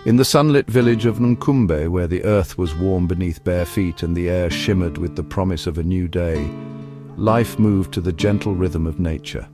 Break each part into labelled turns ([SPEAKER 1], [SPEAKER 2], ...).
[SPEAKER 1] In the sunlit village of Nkumbe, where the earth was warm beneath bare feet and the air shimmered with the promise of a new day, life moved to the gentle rhythm of nature.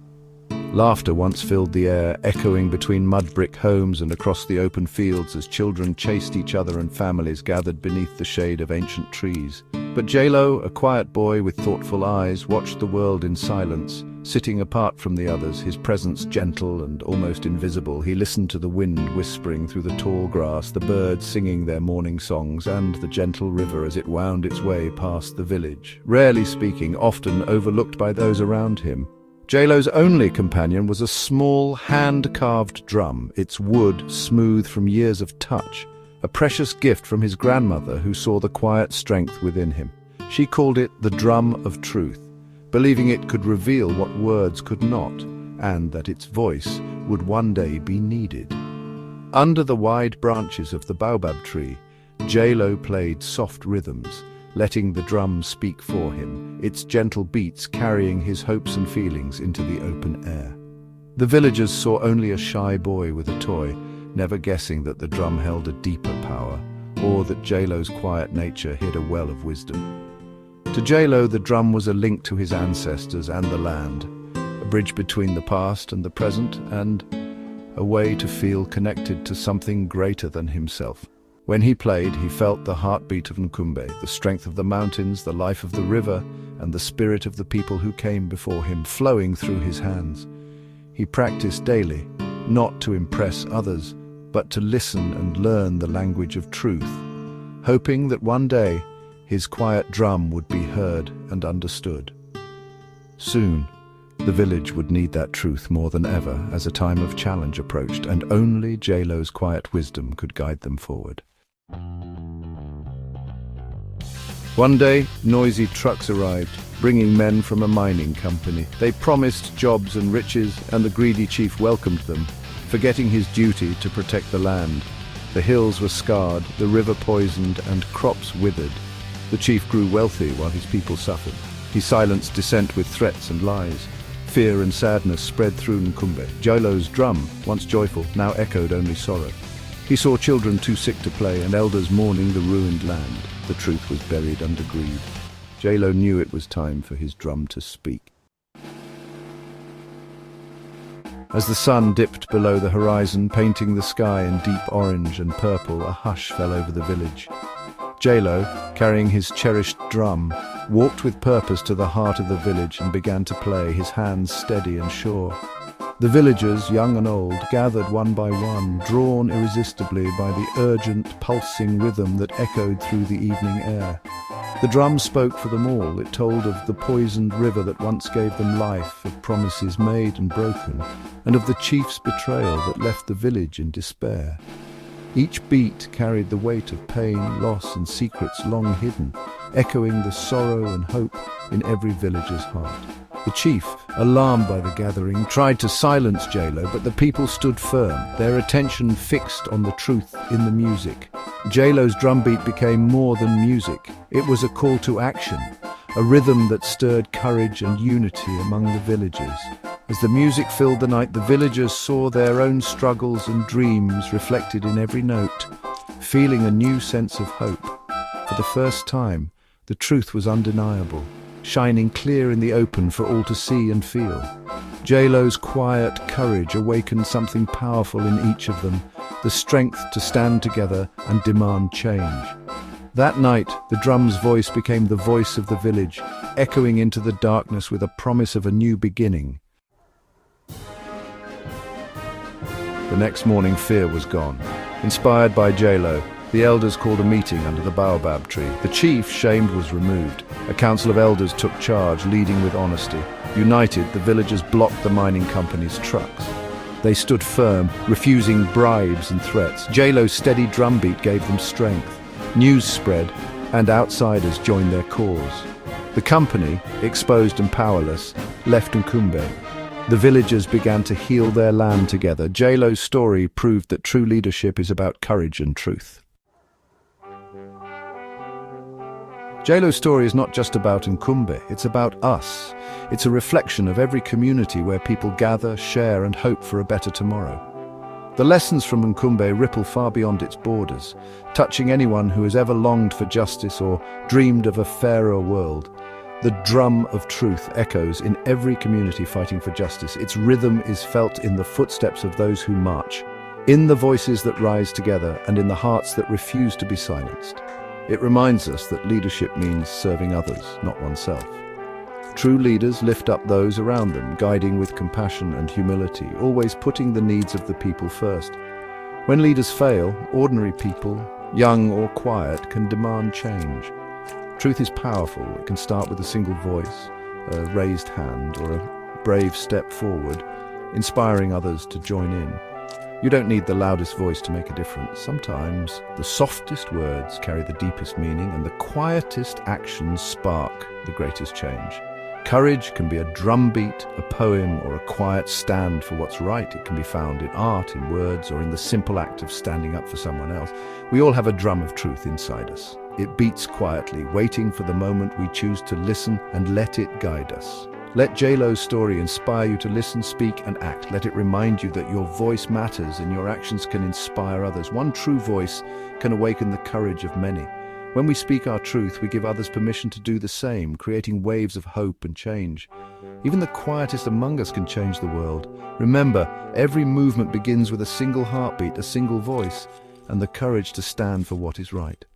[SPEAKER 1] Laughter once filled the air, echoing between mud-brick homes and across the open fields as children chased each other and families gathered beneath the shade of ancient trees. But J-Lo, a quiet boy with thoughtful eyes, watched the world in silence, sitting apart from the others, his presence gentle and almost invisible. He listened to the wind whispering through the tall grass, the birds singing their morning songs, and the gentle river as it wound its way past the village. Rarely speaking, often overlooked by those around him, J-Lo's only companion was a small, hand-carved drum, its wood smooth from years of touch, a precious gift from his grandmother who saw the quiet strength within him. She called it the drum of truth, believing it could reveal what words could not, and that its voice would one day be needed. Under the wide branches of the baobab tree, J-Lo played soft rhythms, letting the drum speak for him, its gentle beats carrying his hopes and feelings into the open air. The villagers saw only a shy boy with a toy, never guessing that the drum held a deeper power, or that J-Lo's quiet nature hid a well of wisdom. To J-Lo, the drum was a link to his ancestors and the land, a bridge between the past and the present, and a way to feel connected to something greater than himself. When he played, he felt the heartbeat of Nkumbe, the strength of the mountains, the life of the river, and the spirit of the people who came before him flowing through his hands. He practiced daily, not to impress others, but to listen and learn the language of truth, hoping that one day his quiet drum would be heard and understood. Soon, the village would need that truth more than ever as a time of challenge approached, and only J-Lo's quiet wisdom could guide them forward. One day, noisy trucks arrived, bringing men from a mining company. They promised jobs and riches, and the greedy chief welcomed them, forgetting his duty to protect the land. The hills were scarred, the river poisoned, and crops withered. The chief grew wealthy while his people suffered. He silenced dissent with threats and lies. Fear and sadness spread through Nkumbe. J-Lo's drum, once joyful, now echoed only sorrow. He saw children too sick to play and elders mourning the ruined land. The truth was buried under greed. J-Lo knew it was time for his drum to speak. As the sun dipped below the horizon, painting the sky in deep orange and purple, a hush fell over the village. J-Lo, carrying his cherished drum, walked with purpose to the heart of the village and began to play, his hands steady and sure. The villagers, young and old, gathered one by one, drawn irresistibly by the urgent, pulsing rhythm that echoed through the evening air. The drum spoke for them all. It told of the poisoned river that once gave them life, of promises made and broken, and of the chief's betrayal that left the village in despair. Each beat carried the weight of pain, loss, and secrets long hidden, echoing the sorrow and hope in every villager's heart. The chief, alarmed by the gathering, tried to silence J-Lo, but the people stood firm, their attention fixed on the truth in the music. J-Lo's drumbeat became more than music. It was a call to action, a rhythm that stirred courage and unity among the villagers. As the music filled the night, the villagers saw their own struggles and dreams reflected in every note, feeling a new sense of hope. For the first time, the truth was undeniable, shining clear in the open for all to see and feel. J-Lo's quiet courage awakened something powerful in each of them, the strength to stand together and demand change. That night, the drum's voice became the voice of the village, echoing into the darkness with a promise of a new beginning. The next morning, fear was gone. Inspired by J-Lo, the elders called a meeting under the baobab tree. The chief, shamed, was removed. A council of elders took charge, leading with honesty. United, the villagers blocked the mining company's trucks. They stood firm, refusing bribes and threats. J-Lo's steady drumbeat gave them strength. News spread, and outsiders joined their cause. The company, exposed and powerless, left Nkumbe. The villagers began to heal their land together. J-Lo's story proved that true leadership is about courage and truth. J-Lo's story is not just about Nkumbe, it's about us. It's a reflection of every community where people gather, share, and hope for a better tomorrow. The lessons from Nkumbe ripple far beyond its borders, touching anyone who has ever longed for justice or dreamed of a fairer world. The drum of truth echoes in every community fighting for justice. Its rhythm is felt in the footsteps of those who march, in the voices that rise together, and in the hearts that refuse to be silenced. It reminds us that leadership means serving others, not oneself. True leaders lift up those around them, guiding with compassion and humility, always putting the needs of the people first. When leaders fail, ordinary people, young or quiet, can demand change. Truth is powerful. It can start with a single voice, a raised hand, or a brave step forward, inspiring others to join in. You don't need the loudest voice to make a difference. Sometimes the softest words carry the deepest meaning, and the quietest actions spark the greatest change. Courage can be a drumbeat, a poem, or a quiet stand for what's right. It can be found in art, in words, or in the simple act of standing up for someone else. We all have a drum of truth inside us. It beats quietly, waiting for the moment we choose to listen and let it guide us. Let J-Lo's story inspire you to listen, speak, and act. Let it remind you that your voice matters and your actions can inspire others. One true voice can awaken the courage of many. When we speak our truth, we give others permission to do the same, creating waves of hope and change. Even the quietest among us can change the world. Remember, every movement begins with a single heartbeat, a single voice, and the courage to stand for what is right.